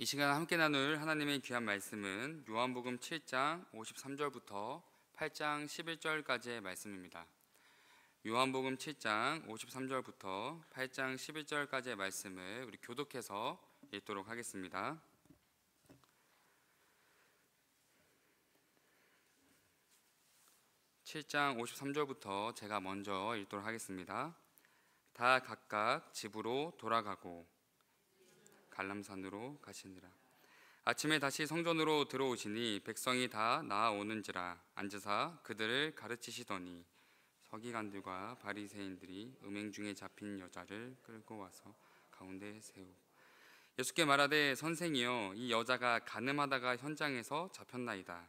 이 시간 함께 나눌 하나님의 귀한 말씀은 요한복음 7장 53절부터 8장 11절까지의 말씀입니다. 요한복음 7장 53절부터 8장 11절까지의 말씀을 우리 교독해서 읽도록 하겠습니다. (7장 53절부터) 제가 먼저 읽도록 하겠습니다. 다 각각 집으로 돌아가고 갈람산으로 가시니라. 아침에 다시 성전으로 들어오시니 백성이 다 나아오는지라 앉으사 그들을 가르치시더니 서기관들과 바리새인들이 음행 중에 잡힌 여자를 끌고 와서 가운데 세우고 예수께 말하되 선생이여 이 여자가 간음하다가 현장에서 잡혔나이다.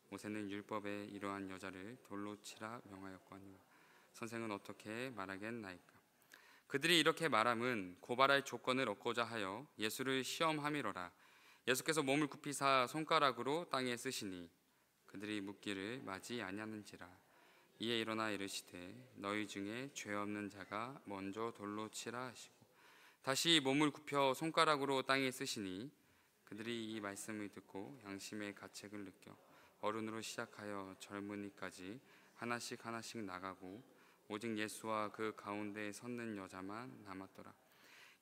모세는 율법에 이러한 여자를 돌로 치라 명하였거니와 선생은 어떻게 말하겠나이까. 그들이 이렇게 말함은 고발할 조건을 얻고자 하여 예수를 시험함이로라. 예수께서 몸을 굽히사 손가락으로 땅에 쓰시니 그들이 묻기를 맞이 아니하는지라. 이에 일어나 이르시되 너희 중에 죄 없는 자가 먼저 돌로 치라 하시고 다시 몸을 굽혀 손가락으로 땅에 쓰시니 그들이 이 말씀을 듣고 양심의 가책을 느껴 어른으로 시작하여 젊은이까지 하나씩 나가고 오직 예수와 그 가운데 섰는 여자만 남았더라.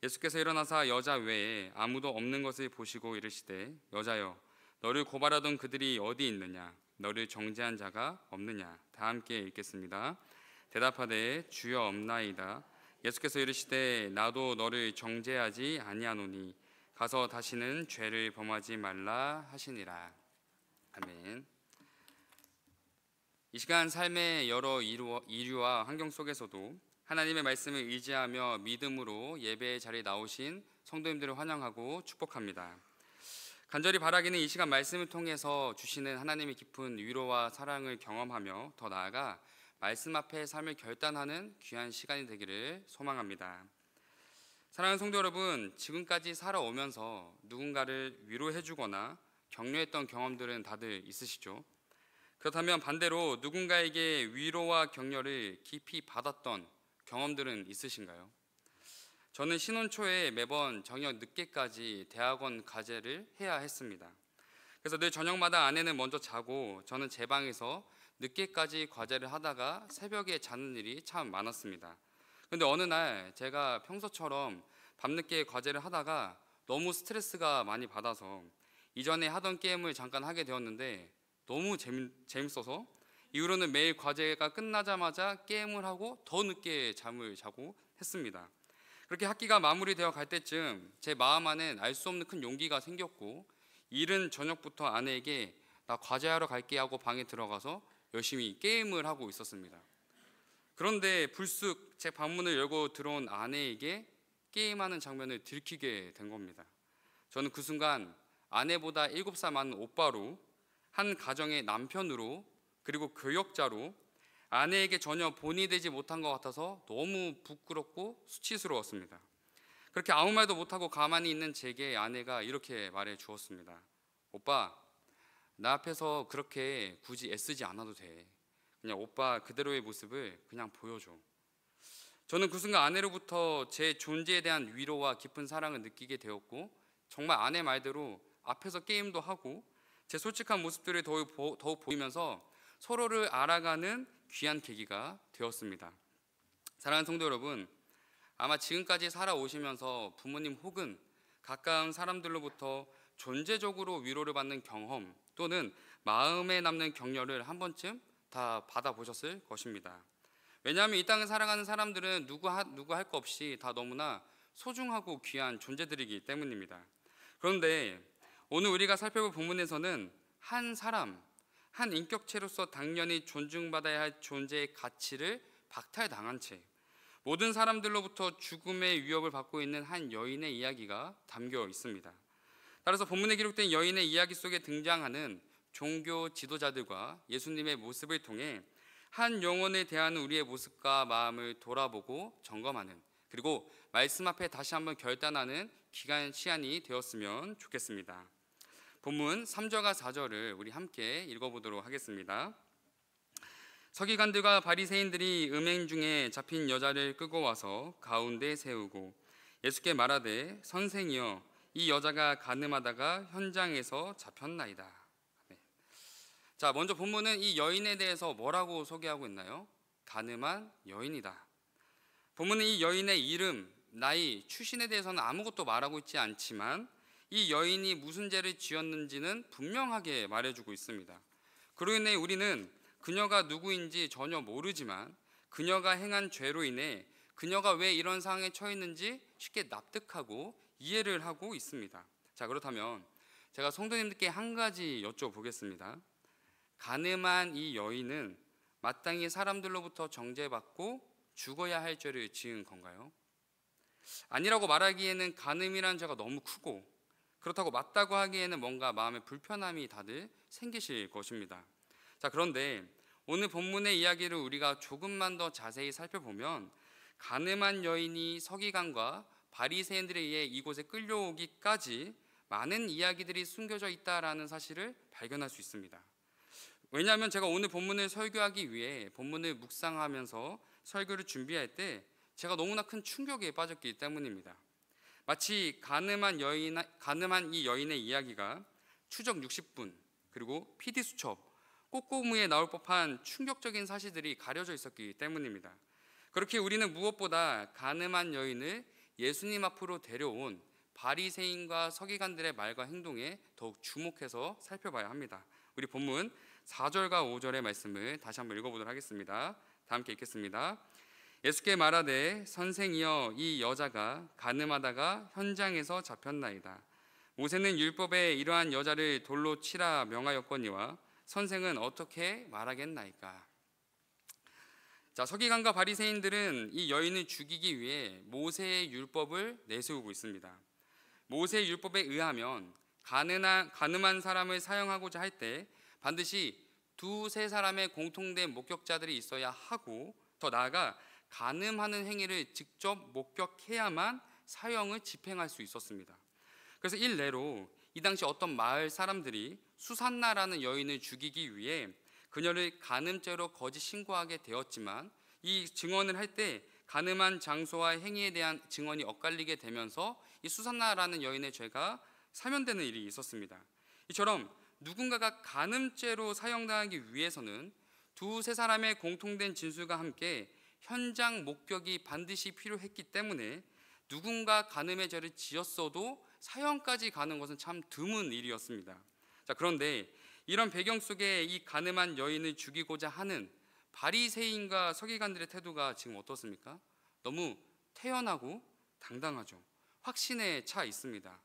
예수께서 일어나사 여자 외에 아무도 없는 것을 보시고 이르시되 여자여 너를 고발하던 그들이 어디 있느냐? 너를 정죄한 자가 없느냐? 다 함께 읽겠습니다. 대답하되 주여 없나이다. 예수께서 이르시되 나도 너를 정죄하지 아니하노니 가서 다시는 죄를 범하지 말라 하시니라. 아멘. 이 시간 삶의 여러 이류와 환경 속에서도 하나님의 말씀을 의지하며 믿음으로 예배의 자리에 나오신 성도님들을 환영하고 축복합니다. 간절히 바라기는 이 시간 말씀을 통해서 주시는 하나님의 깊은 위로와 사랑을 경험하며 더 나아가 말씀 앞에 삶을 결단하는 귀한 시간이 되기를 소망합니다. 사랑하는 성도 여러분, 지금까지 살아오면서 누군가를 위로해주거나 격려했던 경험들은 다들 있으시죠? 그렇다면 반대로 누군가에게 위로와 격려를 깊이 받았던 경험들은 있으신가요? 저는 신혼 초에 매번 저녁 늦게까지 대학원 과제를 해야 했습니다. 그래서 늘 저녁마다 아내는 먼저 자고 저는 제 방에서 늦게까지 과제를 하다가 새벽에 자는 일이 참 많았습니다. 그런데 어느 날 제가 평소처럼 밤늦게 과제를 하다가 너무 스트레스가 많이 받아서 이전에 하던 게임을 잠깐 하게 되었는데 너무 재밌어서 이후로는 매일 과제가 끝나자마자 게임을 하고 더 늦게 잠을 자고 했습니다. 그렇게 학기가 마무리되어 갈 때쯤 제 마음 안엔 알 수 없는 큰 용기가 생겼고 이른 저녁부터 아내에게 나 과제하러 갈게 하고 방에 들어가서 열심히 게임을 하고 있었습니다. 그런데 불쑥 제 방문을 열고 들어온 아내에게 게임하는 장면을 들키게 된 겁니다. 저는 그 순간 아내보다 7살 많은 오빠로, 한 가정의 남편으로, 그리고 교역자로 아내에게 전혀 본이 되지 못한 것 같아서 너무 부끄럽고 수치스러웠습니다. 그렇게 아무 말도 못하고 가만히 있는 제게 아내가 이렇게 말해 주었습니다. 오빠, 나 앞에서 그렇게 굳이 애쓰지 않아도 돼. 그냥 오빠 그대로의 모습을 그냥 보여줘. 저는 그 순간 아내로부터 제 존재에 대한 위로와 깊은 사랑을 느끼게 되었고 정말 아내 말대로 앞에서 게임도 하고 제 솔직한 모습들을 더욱 보이면서 서로를 알아가는 귀한 계기가 되었습니다. 사랑하는 성도 여러분, 아마 지금까지 살아오시면서 부모님 혹은 가까운 사람들로부터 존재적으로 위로를 받는 경험 또는 마음에 남는 격려를 한 번쯤 다 받아보셨을 것입니다. 왜냐하면 이 땅을 살아가는 사람들은 누구 할 것 없이 다 너무나 소중하고 귀한 존재들이기 때문입니다. 그런데 오늘 우리가 살펴볼 본문에서는 한 사람, 한 인격체로서 당연히 존중받아야 할 존재의 가치를 박탈당한 채 모든 사람들로부터 죽음의 위협을 받고 있는 한 여인의 이야기가 담겨 있습니다. 따라서 본문에 기록된 여인의 이야기 속에 등장하는 종교 지도자들과 예수님의 모습을 통해 한 영혼에 대한 우리의 모습과 마음을 돌아보고 점검하는, 그리고 말씀 앞에 다시 한번 결단하는 귀한 시간이 되었으면 좋겠습니다. 본문 3절과 4절을 우리 함께 읽어보도록 하겠습니다. 서기관들과 바리새인들이 음행 중에 잡힌 여자를 끌고 와서 가운데 세우고 예수께 말하되 선생이여 이 여자가 간음하다가 현장에서 잡혔나이다. 네. 자, 먼저 본문은 이 여인에 대해서 뭐라고 소개하고 있나요? 간음한 여인이다. 본문은 이 여인의 이름, 나이, 출신에 대해서는 아무것도 말하고 있지 않지만 이 여인이 무슨 죄를 지었는지는 분명하게 말해주고 있습니다. 그로 인해 우리는 그녀가 누구인지 전혀 모르지만 그녀가 행한 죄로 인해 그녀가 왜 이런 상황에 처했는지 쉽게 납득하고 이해를 하고 있습니다. 자, 그렇다면 제가 성도님들께 한 가지 여쭤보겠습니다. 간음한 이 여인은 마땅히 사람들로부터 정죄받고 죽어야 할 죄를 지은 건가요? 아니라고 말하기에는 간음이란 죄가 너무 크고 그렇다고 맞다고 하기에는 뭔가 마음에 불편함이 다들 생기실 것입니다. 자, 그런데 오늘 본문의 이야기를 우리가 조금만 더 자세히 살펴보면 간음한 여인이 서기관과 바리새인들에 의해 이곳에 끌려오기까지 많은 이야기들이 숨겨져 있다라는 사실을 발견할 수 있습니다. 왜냐하면 제가 오늘 본문을 설교하기 위해 본문을 묵상하면서 설교를 준비할 때 제가 너무나 큰 충격에 빠졌기 때문입니다. 마치 간음한 이 여인의 이야기가 추적 60분 그리고 PD수첩, 꽃고무에 나올 법한 충격적인 사실들이 가려져 있었기 때문입니다. 그렇게 우리는 무엇보다 간음한 여인을 예수님 앞으로 데려온 바리새인과 서기관들의 말과 행동에 더욱 주목해서 살펴봐야 합니다. 우리 본문 4절과 5절의 말씀을 다시 한번 읽어보도록 하겠습니다. 다 함께 읽겠습니다. 예수께 말하되 선생이여 이 여자가 간음하다가 현장에서 잡혔나이다. 모세는 율법에 이러한 여자를 돌로 치라 명하였거니와 선생은 어떻게 말하겠나이까. 자, 서기관과 바리새인들은 이 여인을 죽이기 위해 모세의 율법을 내세우고 있습니다. 모세의 율법에 의하면 간음한 사람을 사형하고자 할 때 반드시 두세 사람의 공통된 목격자들이 있어야 하고 더 나아가 간음하는 행위를 직접 목격해야만 사형을 집행할 수 있었습니다. 그래서 일례로 이 당시 어떤 마을 사람들이 수산나라는 여인을 죽이기 위해 그녀를 간음죄로 거짓 신고하게 되었지만 이 증언을 할 때 간음한 장소와 행위에 대한 증언이 엇갈리게 되면서 이 수산나라는 여인의 죄가 사면되는 일이 있었습니다. 이처럼 누군가가 간음죄로 사형당하기 위해서는 두세 사람의 공통된 진술과 함께 현장 목격이 반드시 필요했기 때문에 누군가 간음의 죄를 지었어도 사형까지 가는 것은 참 드문 일이었습니다. 자, 그런데 이런 배경 속에 이 간음한 여인을 죽이고자 하는 바리새인과 서기관들의 태도가 지금 어떻습니까? 너무 태연하고 당당하죠. 확신에 차 있습니다.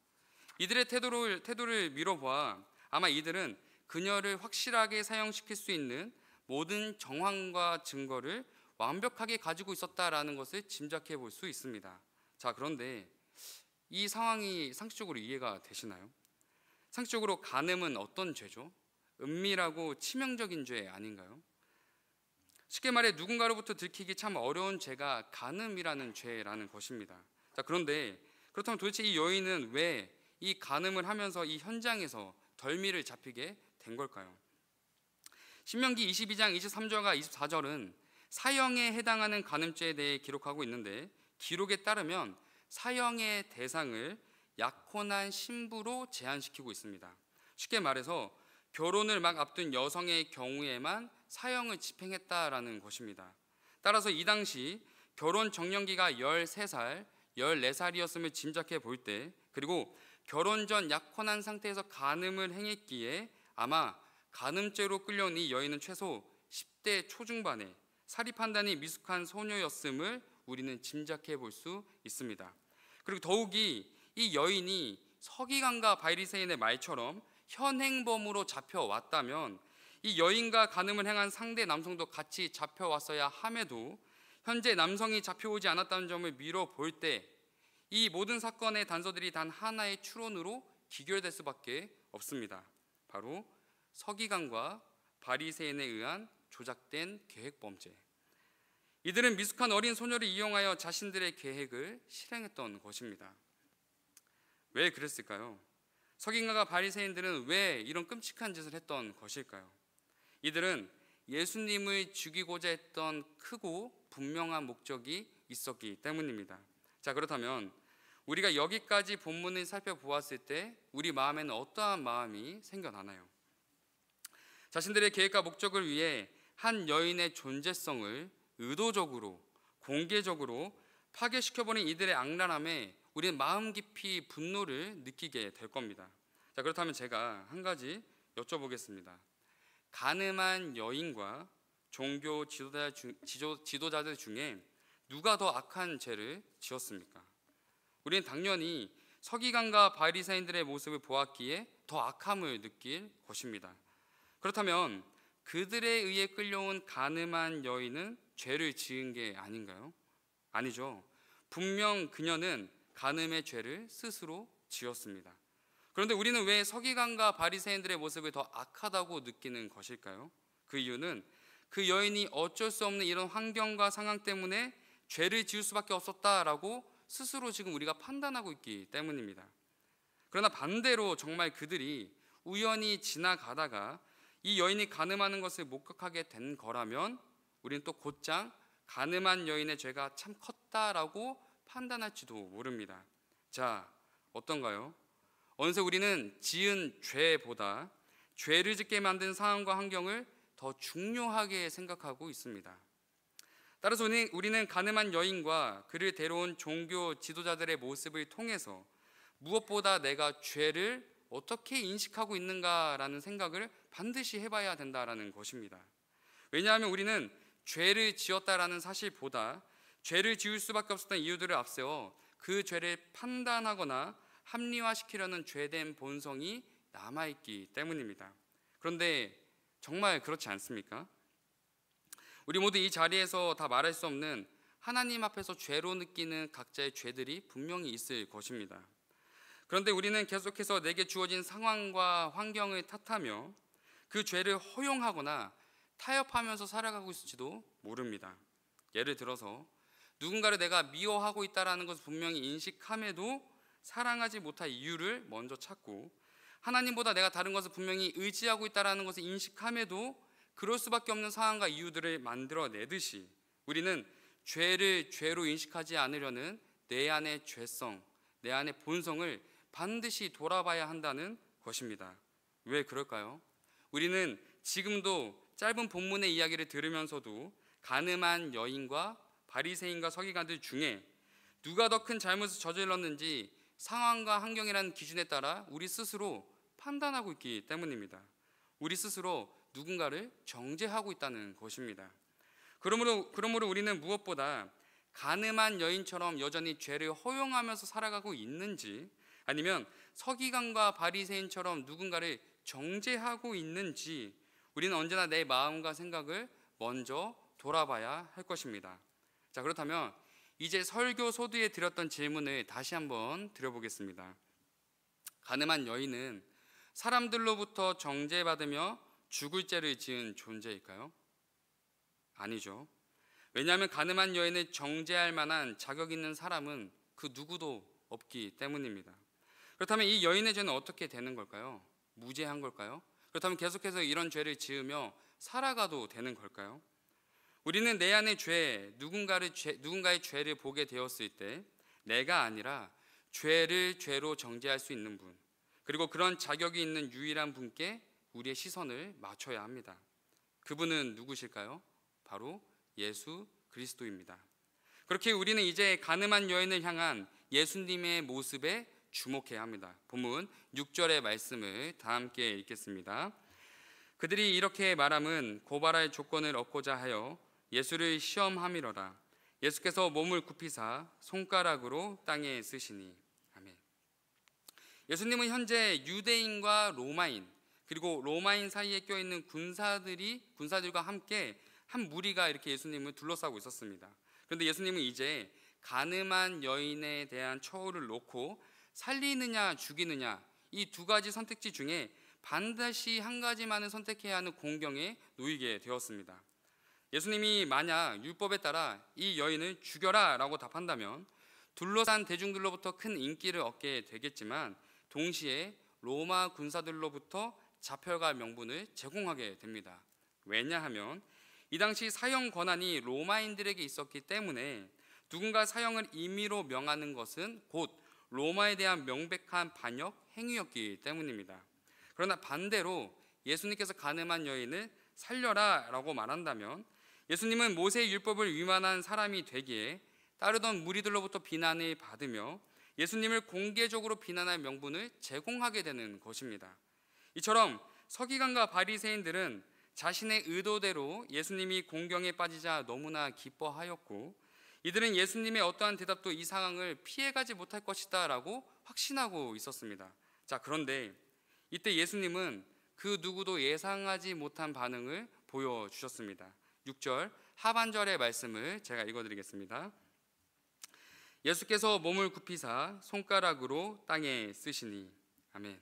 이들의 태도를 미뤄보아 아마 이들은 그녀를 확실하게 사형시킬 수 있는 모든 정황과 증거를 완벽하게 가지고 있었다라는 것을 짐작해 볼 수 있습니다. 자, 그런데 이 상황이 상식적으로 이해가 되시나요? 상식적으로 간음은 어떤 죄죠? 은밀하고 치명적인 죄 아닌가요? 쉽게 말해 누군가로부터 들키기 참 어려운 죄가 간음이라는 죄라는 것입니다. 자, 그런데 그렇다면 도대체 이 여인은 왜 이 간음을 하면서 이 현장에서 덜미를 잡히게 된 걸까요? 신명기 22장 23절과 24절은 사형에 해당하는 간음죄에 대해 기록하고 있는데 기록에 따르면 사형의 대상을 약혼한 신부로 제한시키고 있습니다. 쉽게 말해서 결혼을 막 앞둔 여성의 경우에만 사형을 집행했다라는 것입니다. 따라서 이 당시 결혼 정년기가 13살, 14살이었음을 짐작해 볼 때 그리고 결혼 전 약혼한 상태에서 간음을 행했기에 아마 간음죄로 끌려온 이 여인은 최소 10대 초중반에 사리 판단이 미숙한 소녀였음을 우리는 짐작해 볼 수 있습니다. 그리고 더욱이 이 여인이 서기관과 바리새인의 말처럼 현행범으로 잡혀왔다면 이 여인과 간음을 행한 상대 남성도 같이 잡혀왔어야 함에도 현재 남성이 잡혀오지 않았다는 점을 미뤄볼 때 이 모든 사건의 단서들이 단 하나의 추론으로 기결될 수밖에 없습니다. 바로 서기관과 바리새인에 의한 조작된 계획범죄. 이들은 미숙한 어린 소녀를 이용하여 자신들의 계획을 실행했던 것입니다. 왜 그랬을까요? 서기관과 바리새인들은 왜 이런 끔찍한 짓을 했던 것일까요? 이들은 예수님을 죽이고자 했던 크고 분명한 목적이 있었기 때문입니다. 자, 그렇다면 우리가 여기까지 본문을 살펴보았을 때 우리 마음에는 어떠한 마음이 생겨나나요? 자신들의 계획과 목적을 위해 한 여인의 존재성을 의도적으로 공개적으로 파괴시켜버린 이들의 악랄함에 우리는 마음 깊이 분노를 느끼게 될 겁니다. 자, 그렇다면 제가 한 가지 여쭤보겠습니다. 가늠한 여인과 종교 지도자들 중에 누가 더 악한 죄를 지었습니까? 우리는 당연히 서기관과 바리새인들의 모습을 보았기에 더 악함을 느낄 것입니다. 그렇다면 그들에 의해 끌려온 가늠한 여인은 죄를 지은 게 아닌가요? 아니죠. 분명 그녀는 간음의 죄를 스스로 지었습니다. 그런데 우리는 왜 서기관과 바리새인들의 모습을 더 악하다고 느끼는 것일까요? 그 이유는 그 여인이 어쩔 수 없는 이런 환경과 상황 때문에 죄를 지을 수밖에 없었다라고 스스로 지금 우리가 판단하고 있기 때문입니다. 그러나 반대로 정말 그들이 우연히 지나가다가 이 여인이 간음하는 것을 목격하게 된 거라면 우리는 또 곧장 간음한 여인의 죄가 참 컸다라고 판단할지도 모릅니다. 자, 어떤가요? 어느새 우리는 지은 죄보다 죄를 짓게 만든 상황과 환경을 더 중요하게 생각하고 있습니다. 따라서 우리는 가늠한 여인과 그를 데려온 종교 지도자들의 모습을 통해서 무엇보다 내가 죄를 어떻게 인식하고 있는가라는 생각을 반드시 해봐야 된다라는 것입니다. 왜냐하면 우리는 죄를 지었다라는 사실보다 죄를 지을 수밖에 없었던 이유들을 앞세워 그 죄를 판단하거나 합리화시키려는 죄된 본성이 남아있기 때문입니다. 그런데 정말 그렇지 않습니까? 우리 모두 이 자리에서 다 말할 수 없는 하나님 앞에서 죄로 느끼는 각자의 죄들이 분명히 있을 것입니다. 그런데 우리는 계속해서 내게 주어진 상황과 환경을 탓하며 그 죄를 허용하거나 타협하면서 살아가고 있을지도 모릅니다. 예를 들어서 누군가를 내가 미워하고 있다는 것을 분명히 인식함에도 사랑하지 못할 이유를 먼저 찾고, 하나님보다 내가 다른 것을 분명히 의지하고 있다는 것을 인식함에도 그럴 수밖에 없는 상황과 이유들을 만들어내듯이 우리는 죄를 죄로 인식하지 않으려는 내 안의 죄성, 내 안의 본성을 반드시 돌아봐야 한다는 것입니다. 왜 그럴까요? 우리는 지금도 짧은 본문의 이야기를 들으면서도 가늠한 여인과 바리새인과 서기관들 중에 누가 더 큰 잘못을 저질렀는지 상황과 환경이라는 기준에 따라 우리 스스로 판단하고 있기 때문입니다. 우리 스스로 누군가를 정죄하고 있다는 것입니다. 그러므로 우리는 무엇보다 가늠한 여인처럼 여전히 죄를 허용하면서 살아가고 있는지, 아니면 서기관과 바리새인처럼 누군가를 정죄하고 있는지 우리는 언제나 내 마음과 생각을 먼저 돌아봐야 할 것입니다. 자, 그렇다면 이제 설교 소두에 드렸던 질문을 다시 한번 드려보겠습니다. 가늠한 여인은 사람들로부터 정죄받으며 죽을 죄를 지은 존재일까요? 아니죠. 왜냐하면 가늠한 여인을 정죄할 만한 자격 있는 사람은 그 누구도 없기 때문입니다. 그렇다면 이 여인의 죄는 어떻게 되는 걸까요? 무죄한 걸까요? 그렇다면 계속해서 이런 죄를 지으며 살아가도 되는 걸까요? 우리는 내 안의 죄, 누군가의 죄를 보게 되었을 때 내가 아니라 죄를 죄로 정죄할 수 있는 분, 그리고 그런 자격이 있는 유일한 분께 우리의 시선을 맞춰야 합니다. 그분은 누구실까요? 바로 예수 그리스도입니다. 그렇게 우리는 이제 가늠한 여인을 향한 예수님의 모습에 주목해야 합니다. 본문 6절의 말씀을 다 함께 읽겠습니다. 그들이 이렇게 말함은 고발할 조건을 얻고자 하여 예수를 시험함이로라. 예수께서 몸을 굽히사 손가락으로 땅에 쓰시니. 아멘. 예수님은 현재 유대인과 로마인, 그리고 로마인 사이에 껴있는 군사들과 함께 한 무리가 이렇게 예수님을 둘러싸고 있었습니다. 그런데 예수님은 이제 가늠한 여인에 대한 처우를 놓고 살리느냐 죽이느냐 이 두 가지 선택지 중에 반드시 한 가지만을 선택해야 하는 공경에 놓이게 되었습니다. 예수님이 만약 율법에 따라 이 여인을 죽여라 라고 답한다면 둘러싼 대중들로부터 큰 인기를 얻게 되겠지만 동시에 로마 군사들로부터 잡혀갈 명분을 제공하게 됩니다. 왜냐하면 이 당시 사형 권한이 로마인들에게 있었기 때문에 누군가 사형을 임의로 명하는 것은 곧 로마에 대한 명백한 반역 행위였기 때문입니다. 그러나 반대로 예수님께서 가늠한 여인을 살려라 라고 말한다면 예수님은 모세의 율법을 위반한 사람이 되기에 따르던 무리들로부터 비난을 받으며 예수님을 공개적으로 비난할 명분을 제공하게 되는 것입니다. 이처럼 서기관과 바리새인들은 자신의 의도대로 예수님이 공경에 빠지자 너무나 기뻐하였고 이들은 예수님의 어떠한 대답도 이 상황을 피해가지 못할 것이다 라고 확신하고 있었습니다. 자, 그런데 이때 예수님은 그 누구도 예상하지 못한 반응을 보여주셨습니다. 6절 하반절의 말씀을 제가 읽어드리겠습니다. 예수께서 몸을 굽히사 손가락으로 땅에 쓰시니. 아멘.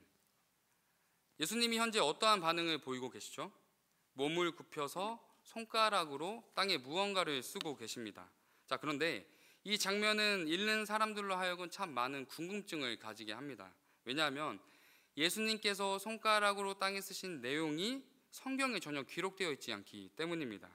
예수님이 현재 어떠한 반응을 보이고 계시죠? 몸을 굽혀서 손가락으로 땅에 무언가를 쓰고 계십니다. 자, 그런데 이 장면은 읽는 사람들로 하여금 참 많은 궁금증을 가지게 합니다. 왜냐하면 예수님께서 손가락으로 땅에 쓰신 내용이 성경에 전혀 기록되어 있지 않기 때문입니다.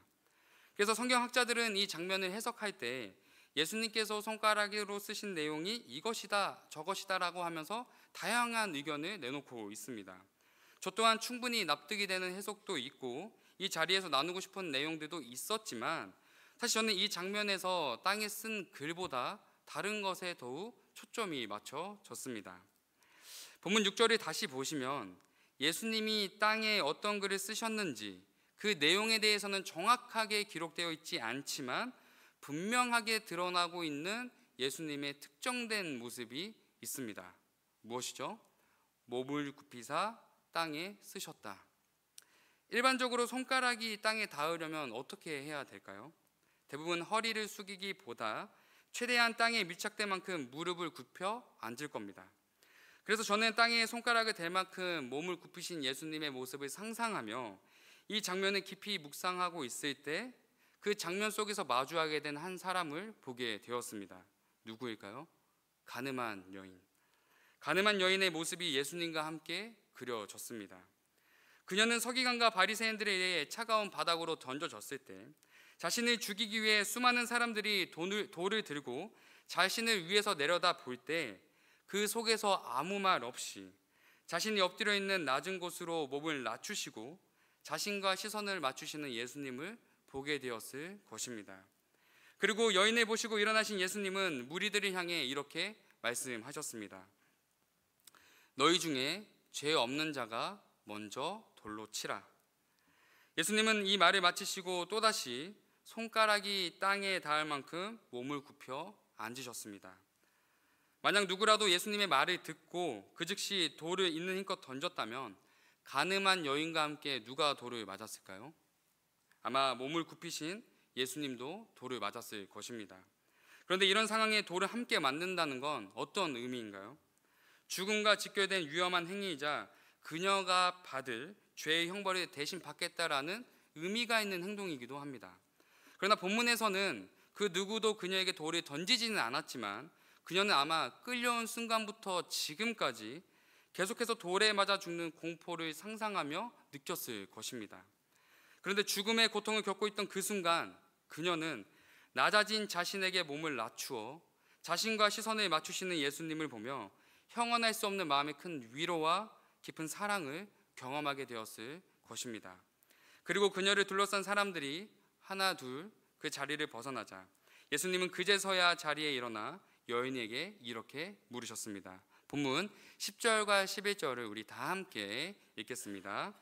그래서 성경학자들은 이 장면을 해석할 때 예수님께서 손가락으로 쓰신 내용이 이것이다 저것이다 라고 하면서 다양한 의견을 내놓고 있습니다. 저 또한 충분히 납득이 되는 해석도 있고 이 자리에서 나누고 싶은 내용들도 있었지만 사실 저는 이 장면에서 땅에 쓴 글보다 다른 것에 더욱 초점이 맞춰졌습니다. 본문 6절을 다시 보시면 예수님이 땅에 어떤 글을 쓰셨는지 그 내용에 대해서는 정확하게 기록되어 있지 않지만 분명하게 드러나고 있는 예수님의 특정된 모습이 있습니다. 무엇이죠? 몸을 굽히사 땅에 쓰셨다. 일반적으로 손가락이 땅에 닿으려면 어떻게 해야 될까요? 대부분 허리를 숙이기보다 최대한 땅에 밀착될 만큼 무릎을 굽혀 앉을 겁니다. 그래서 저는 땅에 손가락을 댈 만큼 몸을 굽히신 예수님의 모습을 상상하며 이 장면을 깊이 묵상하고 있을 때 그 장면 속에서 마주하게 된 한 사람을 보게 되었습니다. 누구일까요? 가늠한 여인. 가늠한 여인의 모습이 예수님과 함께 그려졌습니다. 그녀는 서기관과 바리새인들에 의해 차가운 바닥으로 던져졌을 때 자신을 죽이기 위해 수많은 사람들이 돌을 들고 자신을 위에서 내려다 볼 때 그 속에서 아무 말 없이 자신이 엎드려 있는 낮은 곳으로 몸을 낮추시고 자신과 시선을 맞추시는 예수님을 보게 되었을 것입니다. 그리고 여인을 보시고 일어나신 예수님은 무리들을 향해 이렇게 말씀하셨습니다. 너희 중에 죄 없는 자가 먼저 돌로 치라. 예수님은 이 말을 마치시고 또다시 손가락이 땅에 닿을 만큼 몸을 굽혀 앉으셨습니다. 만약 누구라도 예수님의 말을 듣고 그 즉시 돌을 있는 힘껏 던졌다면 가늠한 여인과 함께 누가 돌을 맞았을까요? 아마 몸을 굽히신 예수님도 돌을 맞았을 것입니다. 그런데 이런 상황에 돌을 함께 맞는다는 건 어떤 의미인가요? 죽음과 직결된 위험한 행위이자 그녀가 받을 죄의 형벌을 대신 받겠다라는 의미가 있는 행동이기도 합니다. 그러나 본문에서는 그 누구도 그녀에게 돌을 던지지는 않았지만 그녀는 아마 끌려온 순간부터 지금까지 계속해서 돌에 맞아 죽는 공포를 상상하며 느꼈을 것입니다. 그런데 죽음의 고통을 겪고 있던 그 순간 그녀는 낮아진 자신에게 몸을 낮추어 자신과 시선을 맞추시는 예수님을 보며 형언할 수 없는 마음의 큰 위로와 깊은 사랑을 경험하게 되었을 것입니다. 그리고 그녀를 둘러싼 사람들이 하나 둘 그 자리를 벗어나자 예수님은 그제서야 자리에 일어나 여인에게 이렇게 물으셨습니다. 본문 10절과 11절을 우리 다 함께 읽겠습니다.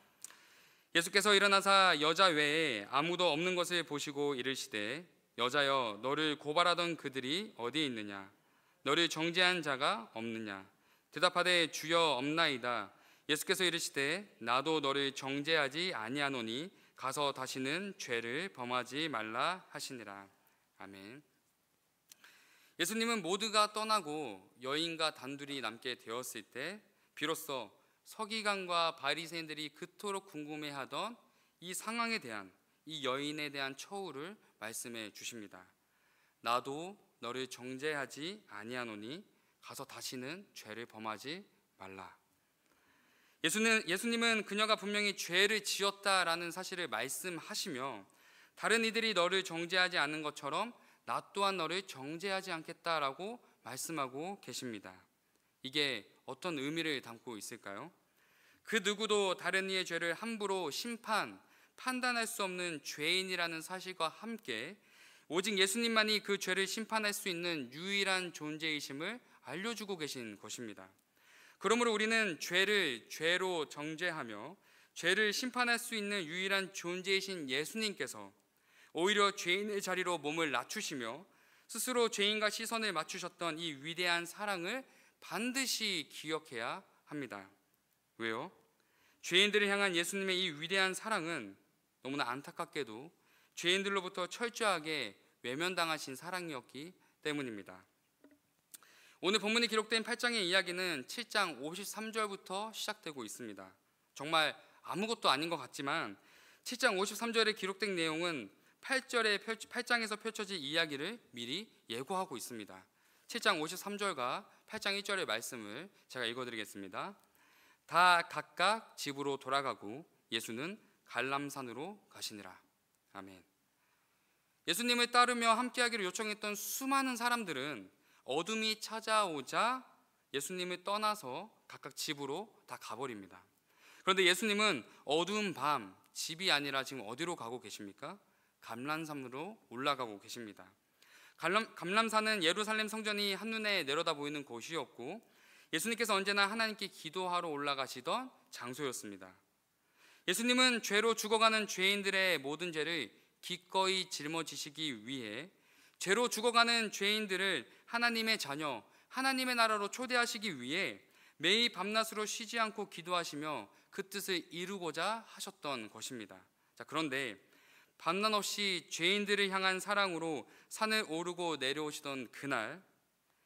예수께서 일어나사 여자 외에 아무도 없는 것을 보시고 이르시되 여자여 너를 고발하던 그들이 어디 있느냐? 너를 정죄한 자가 없느냐? 대답하되 주여 없나이다. 예수께서 이르시되 나도 너를 정죄하지 아니하노니 가서 다시는 죄를 범하지 말라 하시니라. 아멘. 예수님은 모두가 떠나고 여인과 단둘이 남게 되었을 때 비로소 서기관과 바리새인들이 그토록 궁금해하던 이 상황에 대한, 이 여인에 대한 처우를 말씀해 주십니다. 나도 너를 정죄하지 아니하노니 가서 다시는 죄를 범하지 말라. 예수님은 그녀가 분명히 죄를 지었다라는 사실을 말씀하시며 다른 이들이 너를 정죄하지 않는 것처럼 나 또한 너를 정죄하지 않겠다라고 말씀하고 계십니다. 이게 어떤 의미를 담고 있을까요? 그 누구도 다른 이의 죄를 함부로 판단할 수 없는 죄인이라는 사실과 함께 오직 예수님만이 그 죄를 심판할 수 있는 유일한 존재이심을 알려주고 계신 것입니다. 그러므로 우리는 죄를 죄로 정죄하며 죄를 심판할 수 있는 유일한 존재이신 예수님께서 오히려 죄인의 자리로 몸을 낮추시며 스스로 죄인과 시선을 맞추셨던 이 위대한 사랑을 반드시 기억해야 합니다. 왜요? 죄인들을 향한 예수님의 이 위대한 사랑은 너무나 안타깝게도 죄인들로부터 철저하게 외면당하신 사랑이었기 때문입니다. 오늘 본문에 기록된 8장의 이야기는 7장 53절부터 시작되고 있습니다. 정말 아무것도 아닌 것 같지만 7장 53절에 기록된 내용은 8장에서 펼쳐질 이야기를 미리 예고하고 있습니다. 7장 53절과 8장 1절의 말씀을 제가 읽어드리겠습니다. 다 각각 집으로 돌아가고 예수는 갈람산으로 가시니라. 아멘. 예수님을 따르며 함께하기를 요청했던 수많은 사람들은 어둠이 찾아오자 예수님을 떠나서 각각 집으로 다 가버립니다. 그런데 예수님은 어두운 밤, 집이 아니라 지금 어디로 가고 계십니까? 감람산으로 올라가고 계십니다. 감람산은 예루살렘 성전이 한눈에 내려다 보이는 곳이었고 예수님께서 언제나 하나님께 기도하러 올라가시던 장소였습니다. 예수님은 죄로 죽어가는 죄인들의 모든 죄를 기꺼이 짊어지시기 위해 죄로 죽어가는 죄인들을 하나님의 자녀, 하나님의 나라로 초대하시기 위해 매일 밤낮으로 쉬지 않고 기도하시며 그 뜻을 이루고자 하셨던 것입니다. 그런데 밤낮 없이 죄인들을 향한 사랑으로 산을 오르고 내려오시던 그날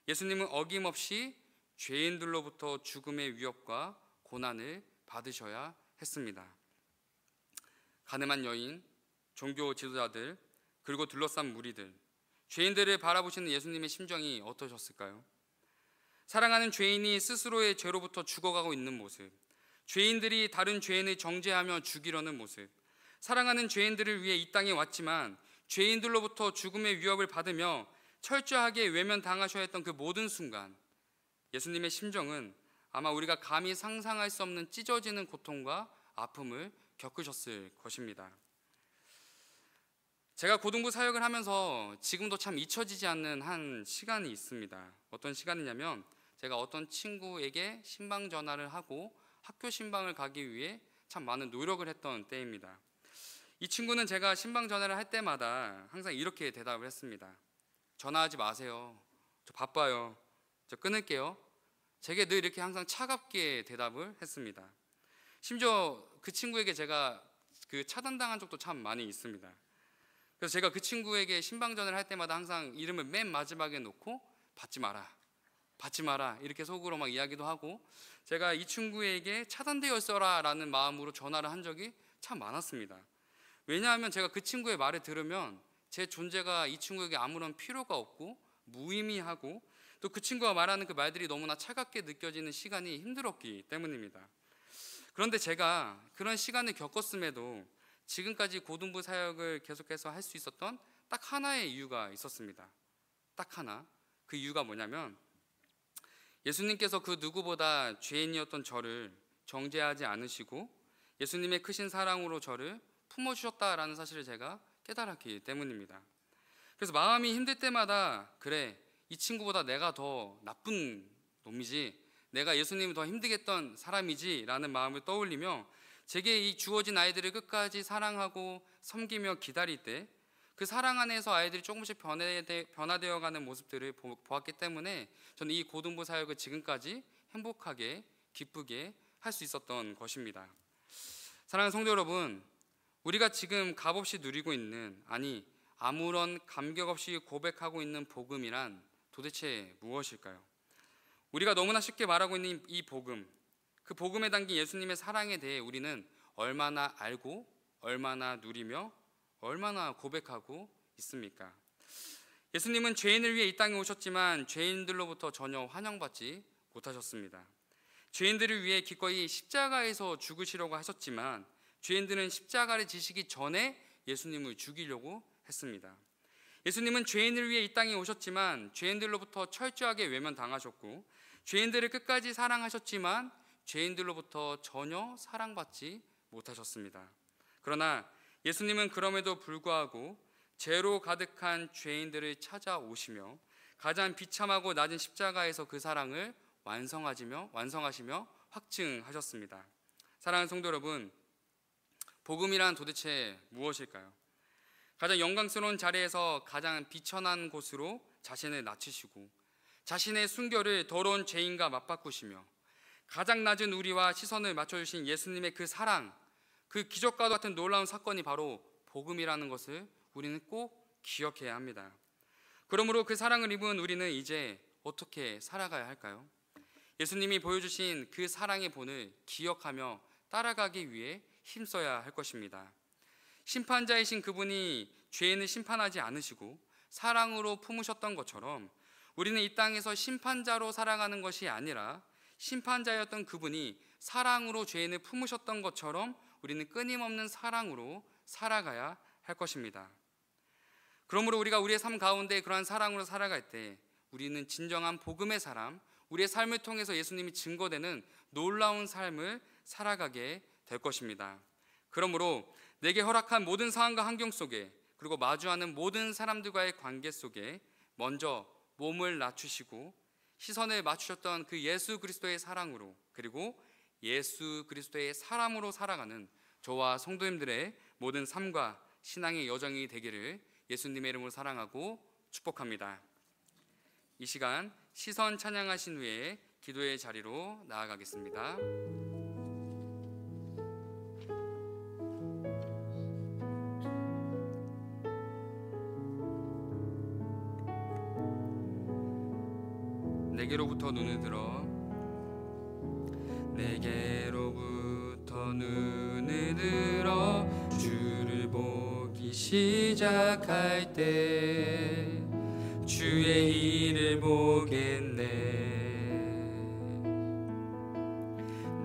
예수님은 어김없이 죄인들로부터 죽음의 위협과 고난을 받으셔야 했습니다. 가늠한 여인, 종교 지도자들, 그리고 둘러싼 무리들, 죄인들을 바라보시는 예수님의 심정이 어떠셨을까요? 사랑하는 죄인이 스스로의 죄로부터 죽어가고 있는 모습, 죄인들이 다른 죄인을 정죄하며 죽이려는 모습, 사랑하는 죄인들을 위해 이 땅에 왔지만 죄인들로부터 죽음의 위협을 받으며 철저하게 외면당하셔야 했던 그 모든 순간 예수님의 심정은 아마 우리가 감히 상상할 수 없는 찢어지는 고통과 아픔을 겪으셨을 것입니다. 제가 고등부 사역을 하면서 지금도 참 잊혀지지 않는 한 시간이 있습니다. 어떤 시간이냐면 제가 어떤 친구에게 신방 전화를 하고 학교 신방을 가기 위해 참 많은 노력을 했던 때입니다. 이 친구는 제가 신방 전화를 할 때마다 항상 이렇게 대답을 했습니다. 전화하지 마세요. 저 바빠요. 저 끊을게요. 제게 늘 이렇게 항상 차갑게 대답을 했습니다. 심지어 그 친구에게 제가 그 차단당한 적도 참 많이 있습니다. 그래서 제가 그 친구에게 신방전을 할 때마다 항상 이름을 맨 마지막에 놓고 받지 마라 이렇게 속으로 막 이야기도 하고 제가 이 친구에게 차단되어 있어라 라는 마음으로 전화를 한 적이 참 많았습니다. 왜냐하면 제가 그 친구의 말을 들으면 제 존재가 이 친구에게 아무런 필요가 없고 무의미하고 또 그 친구가 말하는 그 말들이 너무나 차갑게 느껴지는 시간이 힘들었기 때문입니다. 그런데 제가 그런 시간을 겪었음에도 지금까지 고등부 사역을 계속해서 할 수 있었던 딱 하나의 이유가 있었습니다. 딱 하나. 그 이유가 뭐냐면 예수님께서 그 누구보다 죄인이었던 저를 정죄하지 않으시고 예수님의 크신 사랑으로 저를 품어주셨다라는 사실을 제가 깨달았기 때문입니다. 그래서 마음이 힘들 때마다 그래, 이 친구보다 내가 더 나쁜 놈이지, 내가 예수님을 더 힘들게 했던 사람이지 라는 마음을 떠올리며 제게 이 주어진 아이들을 끝까지 사랑하고 섬기며 기다릴 때 그 사랑 안에서 아이들이 조금씩 변화되어가는 모습들을 보았기 때문에 저는 이 고등부 사역을 지금까지 행복하게 기쁘게 할 수 있었던 것입니다. 사랑하는 성도 여러분, 우리가 지금 값없이 누리고 있는, 아니 아무런 감격 없이 고백하고 있는 복음이란 도대체 무엇일까요? 우리가 너무나 쉽게 말하고 있는 이 복음, 그 복음에 담긴 예수님의 사랑에 대해 우리는 얼마나 알고 얼마나 누리며 얼마나 고백하고 있습니까? 예수님은 죄인을 위해 이 땅에 오셨지만 죄인들로부터 전혀 환영받지 못하셨습니다. 죄인들을 위해 기꺼이 십자가에서 죽으시려고 하셨지만 죄인들은 십자가를 지시기 전에 예수님을 죽이려고 했습니다. 예수님은 죄인을 위해 이 땅에 오셨지만 죄인들로부터 철저하게 외면당하셨고 죄인들을 끝까지 사랑하셨지만 죄인들로부터 전혀 사랑받지 못하셨습니다. 그러나 예수님은 그럼에도 불구하고 죄로 가득한 죄인들을 찾아오시며 가장 비참하고 낮은 십자가에서 그 사랑을 완성하시며 확증하셨습니다. 사랑하는 성도 여러분, 복음이란 도대체 무엇일까요? 가장 영광스러운 자리에서 가장 비천한 곳으로 자신을 낮추시고 자신의 순결을 더러운 죄인과 맞바꾸시며 가장 낮은 우리와 시선을 맞춰주신 예수님의 그 사랑, 그 기적과도 같은 놀라운 사건이 바로 복음이라는 것을 우리는 꼭 기억해야 합니다. 그러므로 그 사랑을 입은 우리는 이제 어떻게 살아가야 할까요? 예수님이 보여주신 그 사랑의 본을 기억하며 따라가기 위해 힘써야 할 것입니다. 심판자이신 그분이 죄인을 심판하지 않으시고 사랑으로 품으셨던 것처럼 우리는 이 땅에서 심판자로 살아가는 것이 아니라 심판자였던 그분이 사랑으로 죄인을 품으셨던 것처럼 우리는 끊임없는 사랑으로 살아가야 할 것입니다. 그러므로 우리가 우리의 삶 가운데 그러한 사랑으로 살아갈 때 우리는 진정한 복음의 사람, 우리의 삶을 통해서 예수님이 증거되는 놀라운 삶을 살아가게 될 것입니다. 그러므로 내게 허락한 모든 상황과 환경 속에, 그리고 마주하는 모든 사람들과의 관계 속에 먼저 몸을 낮추시고 시선을 맞추셨던 그 예수 그리스도의 사랑으로, 그리고 예수 그리스도의 사람으로 살아가는 저와 성도님들의 모든 삶과 신앙의 여정이 되기를 예수님의 이름으로 사랑하고 축복합니다. 이 시간 시선 찬양하신 후에 기도의 자리로 나아가겠습니다. 내게로부터 눈을 들어 주를 보기 시작할 때 주의 일을 보겠네.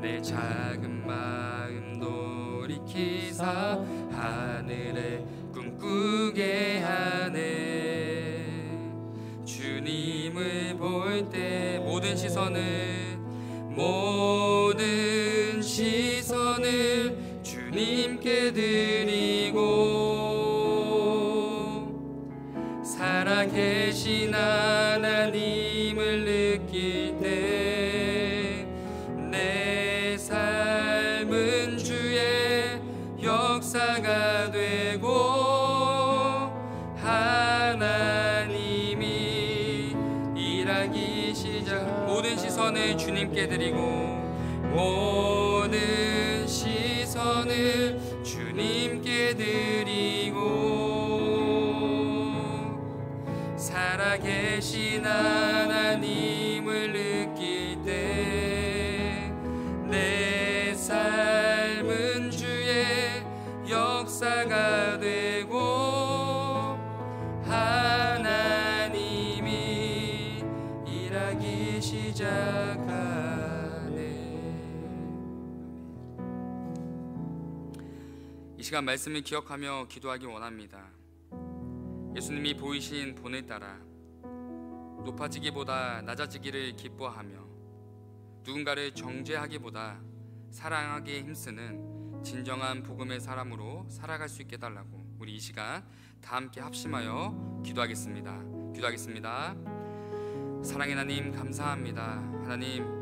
내 작은 마음 돌이키사 하늘에 꿈꾸게 하네. 주님을 볼 때 모든 시선을 주님께 드리고 살아계신 하나님을 느낄 때 내 삶은 주의 역사가 되고 하나님이 일하기 시작. 모든 시선을 주님께 드리고 모든 시선을 주님께 드리고 살아계신 하나님을 느낄 때 내 삶은 주의 역사가 되고 하나님이 일하기 시작하네. 이 시간 말씀을 기억하며 기도하기 원합니다. 예수님이 보이신 본을 따라 높아지기보다 낮아지기를 기뻐하며 누군가를 정죄하기보다 사랑하기에 힘쓰는 진정한 복음의 사람으로 살아갈 수 있게 해달라고 우리 이 시간 다 함께 합심하여 기도하겠습니다. 사랑의 하나님 감사합니다. 하나님,